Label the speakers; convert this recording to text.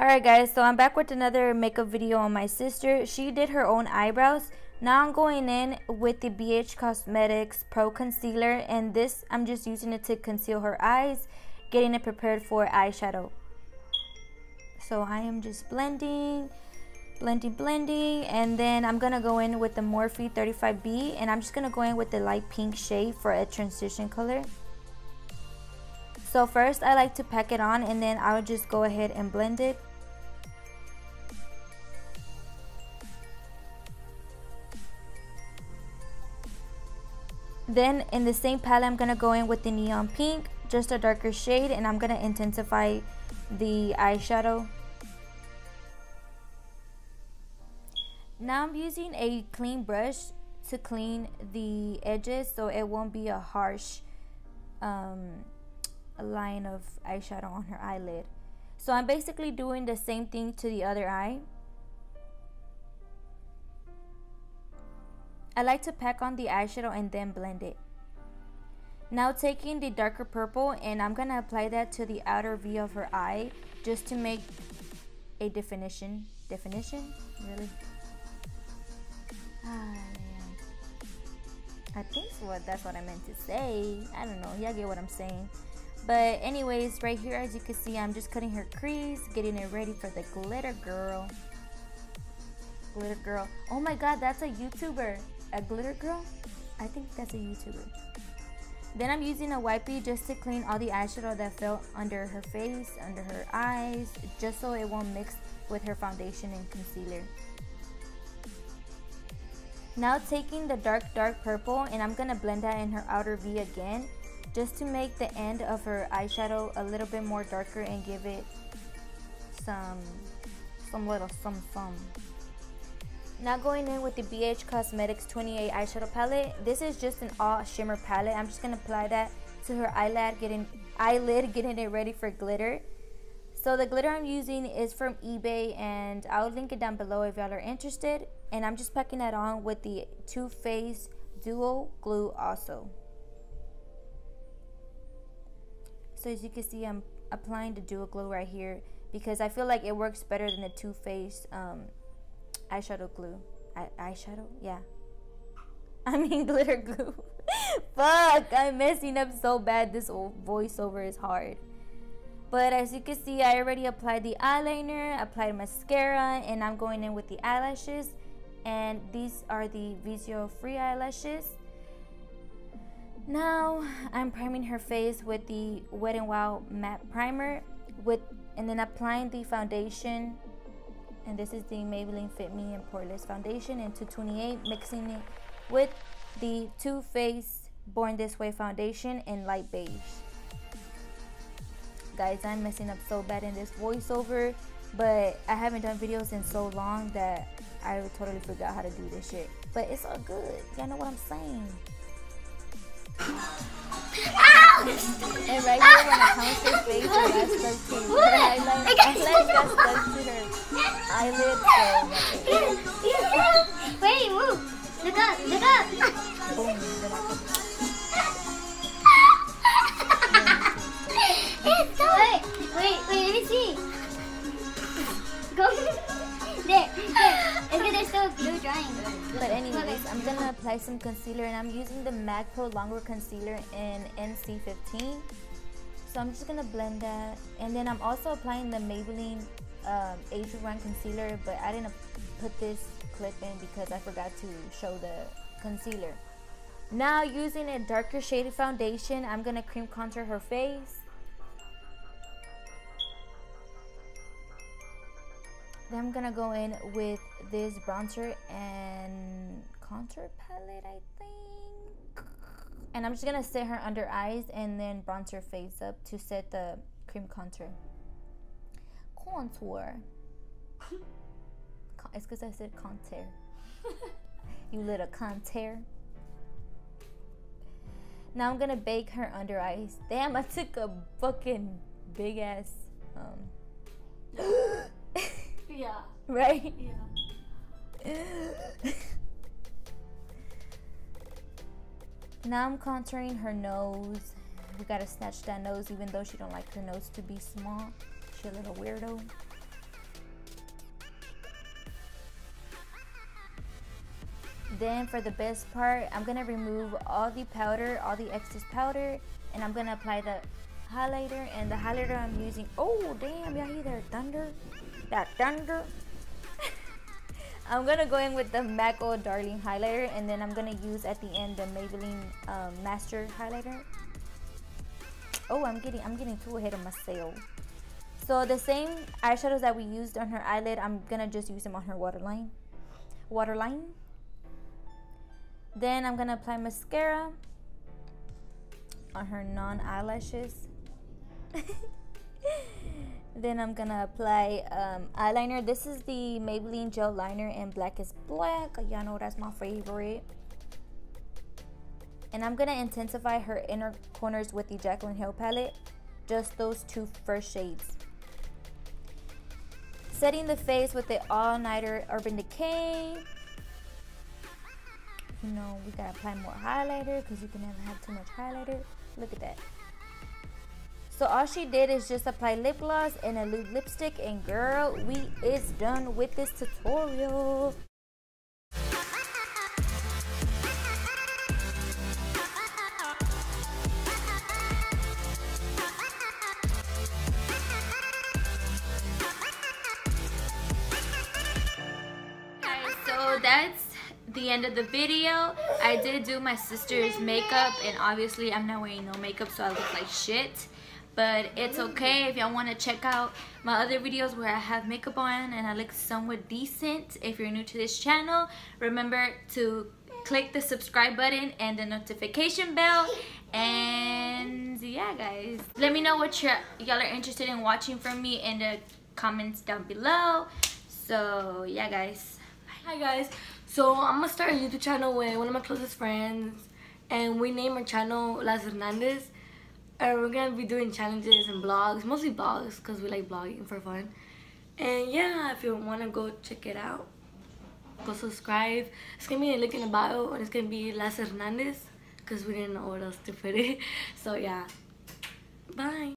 Speaker 1: Alright guys, so I'm back with another makeup video on my sister. She did her own eyebrows. Now I'm going in with the BH Cosmetics Pro Concealer, and this I'm just using it to conceal her eyes, getting it prepared for eyeshadow. So I am just blending, and then I'm gonna go in with the Morphe 35B, and I'm just gonna go in with the light pink shade for a transition color. So first I like to pack it on, and then I'll just go ahead and blend it. Then in the same palette, I'm going to go in with the neon pink, just a darker shade, and I'm going to intensify the eyeshadow. Now I'm using a clean brush to clean the edges so it won't be a harsh line of eyeshadow on her eyelid. So I'm basically doing the same thing to the other eye. I like to pack on the eyeshadow and then blend it. Now taking the darker purple, and I'm going to apply that to the outer V of her eye just to make a definition. Definition? Really? I think that's what I meant to say. I don't know. Y'all get what I'm saying. But anyways, right here, as you can see, I'm just cutting her crease, getting it ready for the glitter girl. Glitter girl. Oh my god, that's a YouTuber. A glitter girl? I think that's a YouTuber. Then I'm using a wipey just to clean all the eyeshadow that fell under her face, under her eyes, just so it won't mix with her foundation and concealer. Now taking the dark purple, and I'm gonna blend that in her outer V again, just to make the end of her eyeshadow a little bit more darker and give it some little some. Now going in with the BH Cosmetics 28 eyeshadow palette. This is just an all shimmer palette. I'm just going to apply that to her eyelid, getting it ready for glitter. So the glitter I'm using is from eBay, and I'll link it down below if y'all are interested. And I'm just packing that on with the Too Faced Duo Glue also. So as you can see, I'm applying the Duo Glue right here because I feel like it works better than the Too Faced eyeshadow glue. Eyeshadow? Yeah. I mean glitter glue. Fuck, I'm messing up so bad. This old voiceover is hard. But as you can see, I already applied the eyeliner, applied mascara, and I'm going in with the eyelashes. And these are the VisoFree Eyelashes. Now I'm priming her face with the Wet n Wild matte primer and then applying the foundation. And this is the Maybelline Fit Me and Poreless Foundation in 228, mixing it with the Too Faced Born This Way Foundation in light beige. Guys, I'm messing up so bad in this voiceover, but I haven't done videos in so long that I totally forgot how to do this shit. But it's all good. Y'all know what I'm saying. And right here, when I count her face, that starts to her eyeliner. I'm glad that starts to her eyelid.
Speaker 2: Wait, woo! Look up! Look up!
Speaker 1: Boom.
Speaker 2: Wait, let me see. Go. There. It's because there's still glue drying.
Speaker 1: But anyways, I'm gonna apply some concealer, and I'm using the MAC Pro Longwear Concealer in NC15. So I'm just gonna blend that, and then I'm also applying the Maybelline Age Rewind Concealer, but I didn't put this clip in because I forgot to show the concealer. Now using a darker shaded foundation, I'm gonna cream contour her face. Then I'm gonna go in with this bronzer and contour palette, I think. And I'm just gonna set her under eyes and then bronze her face up to set the cream contour. Contour. It's because I said contour. You little contour. Now I'm gonna bake her under eyes. Damn, I took a fucking big ass
Speaker 2: Yeah.
Speaker 1: Right?
Speaker 2: Yeah.
Speaker 1: Now I'm contouring her nose. We gotta snatch that nose even though she don't like her nose to be small. She a little weirdo. Then for the best part, I'm gonna remove all the powder, all the excess powder, and I'm gonna apply the highlighter. And the highlighter I'm using, oh damn, y'all hear that thunder? That thunder? I'm gonna go in with the MAC Oh Darling highlighter, and then I'm gonna use at the end the Maybelline Master highlighter. Oh, I'm getting too ahead of myself. So the same eyeshadows that we used on her eyelid, I'm gonna just use them on her waterline. Then I'm gonna apply mascara on her non-eyelashes. Then I'm gonna apply eyeliner. This is the Maybelline gel liner in Black is Black. Y'all know that's my favorite. And I'm gonna intensify her inner corners with the Jaclyn Hill palette. Just those two first shades. Setting the face with the All Nighter Urban Decay. You know, we gotta apply more highlighter because you can never have too much highlighter. Look at that. So all she did is just apply lip gloss and a nude lipstick, and girl, we is done with this tutorial. So that's the end of the video. I did do my sister's makeup, and obviously I'm not wearing no makeup, so I look like shit. But it's okay if y'all want to check out my other videos where I have makeup on and I look somewhat decent. If you're new to this channel, remember to click the subscribe button and the notification bell. And yeah, guys, let me know what y'all are interested in watching from me in the comments down below. So yeah, guys.
Speaker 3: Hi guys, so I'm gonna start a YouTube channel with one of my closest friends, and we name our channel Las Hernandez, and we're gonna be doing challenges and vlogs, mostly vlogs because we like vlogging for fun. And yeah, if you want to go check it out, go subscribe. It's gonna be a link in the bio, and it's gonna be Las Hernandez because we didn't know what else to put it. So yeah, bye.